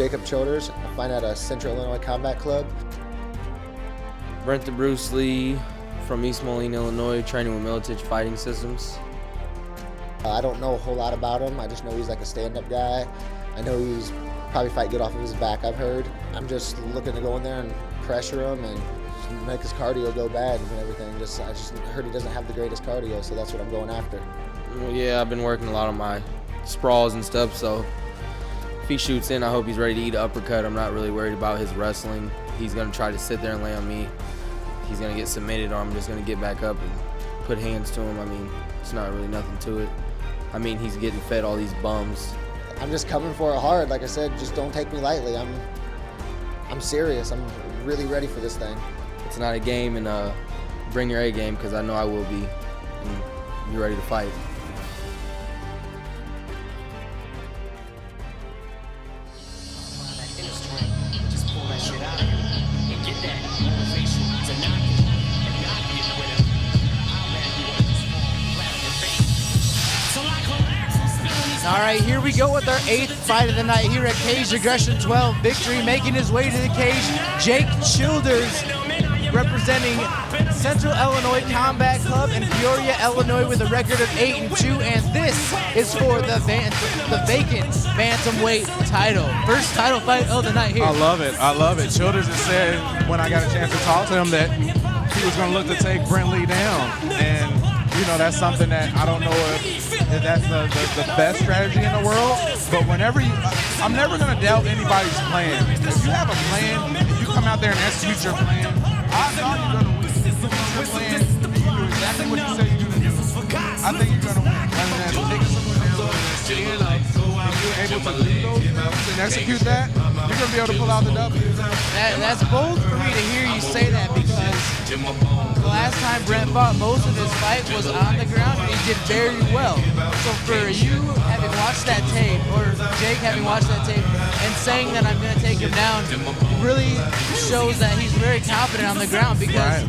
Jacob Childers. I fight at a Central Illinois Combat Club. Brent the Bruce Lee from East Moline, Illinois, training with Militich Fighting Systems. I don't know a whole lot about him. I just know he's like a stand-up guy. I know he's probably fight good off of his back, I've heard. I'm just looking to go in there and pressure him and make his cardio go bad and everything. I just heard he doesn't have the greatest cardio, so that's what I'm going after. Well, yeah, I've been working a lot on my sprawls and stuff, so if he shoots in, I hope he's ready to eat an uppercut. I'm not really worried about his wrestling. He's going to try to sit there and lay on me. He's going to get submitted, or I'm just going to get back up and put hands to him. I mean, it's not really nothing to it. I mean, he's getting fed all these bums. I'm just coming for it hard. Like I said, just don't take me lightly. I'm serious. I'm really ready for this thing. It's not a game, and bring your A game, because I know I will be. And you're ready to fight. All right, here we go with our 8th fight of the night here at Caged Aggression 12 Victory. Making his way to the cage, Jake Childers, representing Central Illinois Combat Club in Peoria, Illinois, with a record of 8-2, and this is for the vacant Bantamweight title. First title fight of the night here. I love it. I love it. Childers has said, when I got a chance to talk to him, that he was going to look to take Brent Lee down. And, you know, that's something that I don't know if that's the best strategy in the world. But whenever I'm never going to doubt anybody's plan. If you have a plan and you come out there and execute your plan, I know you're going to win. If you execute your plan and you do exactly what you say you're going to do, I think you're going to win. Rather than taking someone down and stand up, if you're able to do those things and execute that, you're going to be able to pull out the W. That's bold for me to hear you say that, because the last time Brent fought, most of his fight was on the ground, and he did very well. So for you having watched that tape, or Jake having watched that tape, and saying that I'm going to take him down, really shows that he's very confident on the ground, because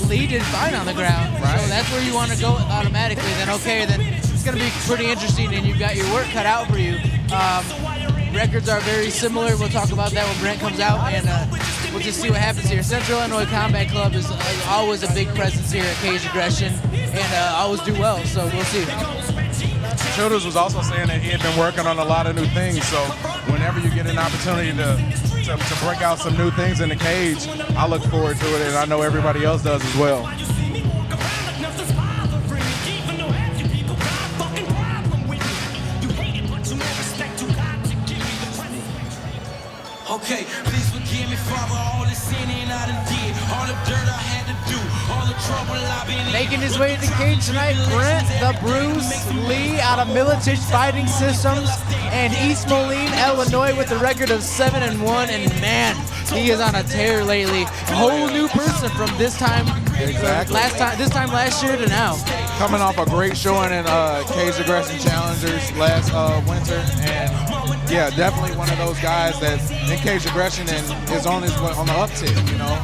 Lee did fine on the ground. So that's where you want to go automatically. Then okay, then it's going to be pretty interesting, and you've got your work cut out for you. Records are very similar. We'll talk about that when Brent comes out, and we'll just see what happens here. Central Illinois Combat Club is always a big presence here at Caged Aggression, and always do well, so we'll see. Childers was also saying that he had been working on a lot of new things, so whenever you get an opportunity to break out some new things in the cage, I look forward to it, and I know everybody else does as well. Okay, please forgive me, Father, all the sinning I done did, all the dirt I had to do, all the trouble I've been in. Making his way to the cage tonight, Brent the Bruce Lee out of Militich Fighting Systems and East Moline, Illinois, with a record of 7-1, and man, he is on a tear lately. A whole new person from this time last year to now. Coming off a great showing in Caged Aggression Challengers last winter, and yeah, definitely one of those guys that's in Caged Aggression and is on the uptick, you know.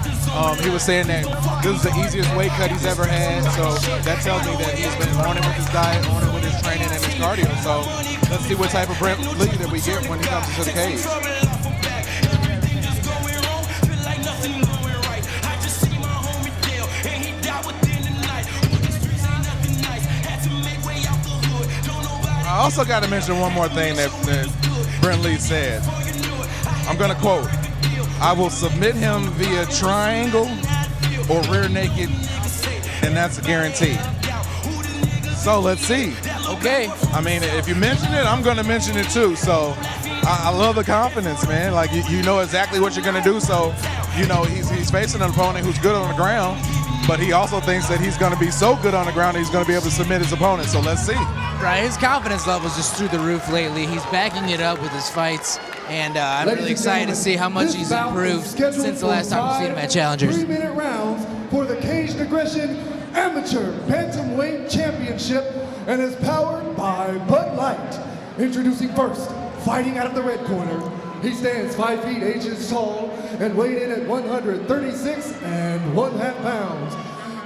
He was saying that this was the easiest weight cut he's ever had, so that tells me that he's been on it with his diet, on it with his training and his cardio. So let's see what type of Brent Lee that we get when he comes into the cage. I also got to mention one more thing that Brent Lee said. I'm going to quote, "I will submit him via triangle or rear naked, and that's a guarantee." So let's see. Okay. I mean, if you mention it, I'm going to mention it too. So I love the confidence, man. Like, you know exactly what you're going to do. So, you know, he's facing an opponent who's good on the ground, but he also thinks that he's going to be so good on the ground that he's going to be able to submit his opponent. So let's see. Right, his confidence level is just through the roof lately. He's backing it up with his fights, and I'm really excited to see how much he's improved since the last time we've seen him at Challengers. 3-minute rounds for the Caged Aggression Amateur Bantamweight Championship, and is powered by Bud Light. Introducing first, fighting out of the red corner. He stands 5 feet 8 inches tall and weighed in at 136 1/2 pounds.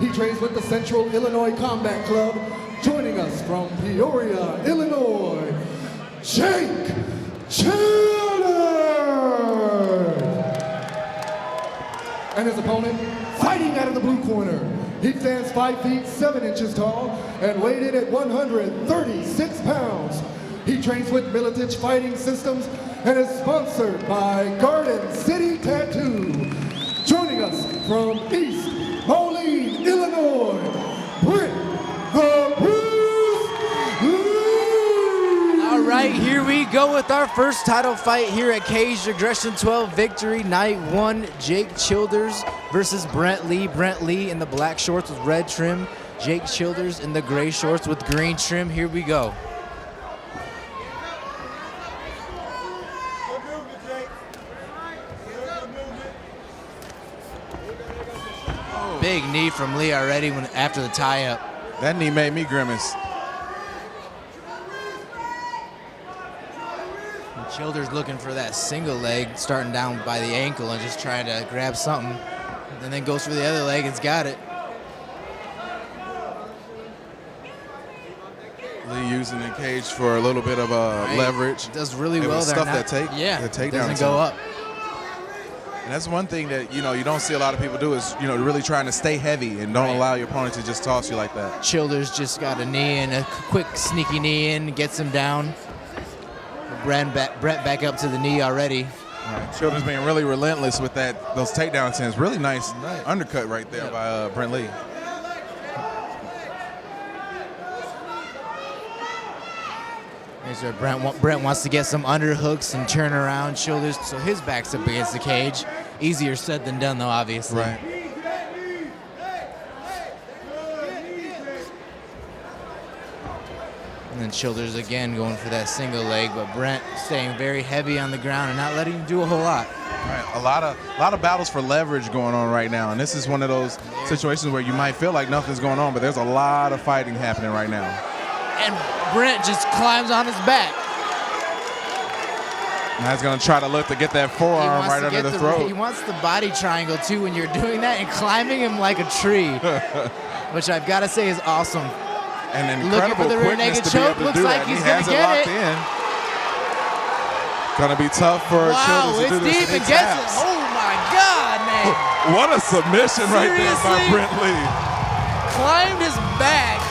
He trains with the Central Illinois Combat Club. Joining us from Peoria, Illinois, Jake Childers. And his opponent, fighting out of the blue corner. He stands 5 feet 7 inches tall and weighed in at 136 pounds. He trains with Militich Fighting Systems and is sponsored by Garden City Tattoo. Joining us from East Moline, Illinois, Brent the Bruce Lee. All right, here we go with our first title fight here at Caged Aggression 12 Victory Night 1. Jake Childers versus Brent Lee. Brent Lee in the black shorts with red trim. Jake Childers in the gray shorts with green trim. Here we go. Big knee from Lee already after the tie-up. That knee made me grimace. And Childers looking for that single leg, starting down by the ankle and just trying to grab something. And then goes for the other leg and's got it. Lee using the cage for a little bit of leverage. Does really It well was there. stuff that the takedown doesn't go up. And that's one thing that you don't see a lot of people do is really trying to stay heavy and don't allow your opponent to just toss you like that. Childers just got a knee in, a quick sneaky knee in, gets him down. Brent back up to the knee already. Right. Childers being really relentless with those takedown attempts. Really nice undercut right there by Brent Lee. Here's where Brent wants to get some underhooks and turn around Childers, so his back's up against the cage. Easier said than done, though, obviously. Right. And then Childers again going for that single leg, but Brent staying very heavy on the ground and not letting him do a whole lot. Right. A lot of battles for leverage going on right now, and this is one of those situations where you might feel like nothing's going on, but there's a lot of fighting happening right now. And Brent just climbs on his back. Now he's going to try to look to get that forearm right under the throat. He wants the body triangle, too, when you're doing that and climbing him like a tree, which I've got to say is awesome. And looking for incredible the rear quickness naked to be choke. able to Looks do like that. he's He going has to it get locked it. in. Going to be tough for Childers to do It's this. deep and gets it. Oh, my God, man. What a submission right there by Seriously? Brent Lee. Climbed his back.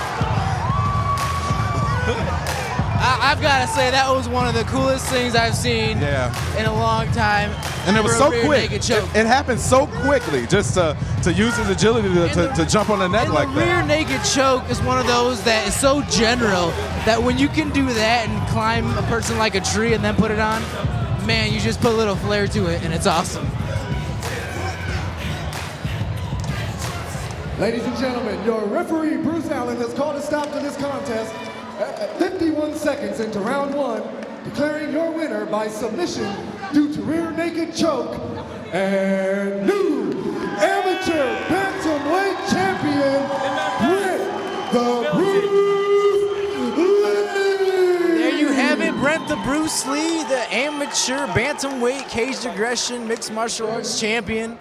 I've got to say, that was one of the coolest things I've seen in a long time. And it was For a so rear quick. naked choke. It happened so quickly just to use his agility to jump on the neck And like the rear that. naked choke is one of those that is so general that when you can do that and climb a person like a tree and then put it on, man, you just put a little flair to it, and it's awesome. Ladies and gentlemen, your referee, Bruce Allen, has called a stop to this contest at 51 seconds into round 1, declaring your winner by submission due to rear naked choke and new amateur bantamweight champion, Brent the Bruce Lee. There you have it, Brent the Bruce Lee, the amateur bantamweight caged aggression mixed martial arts champion.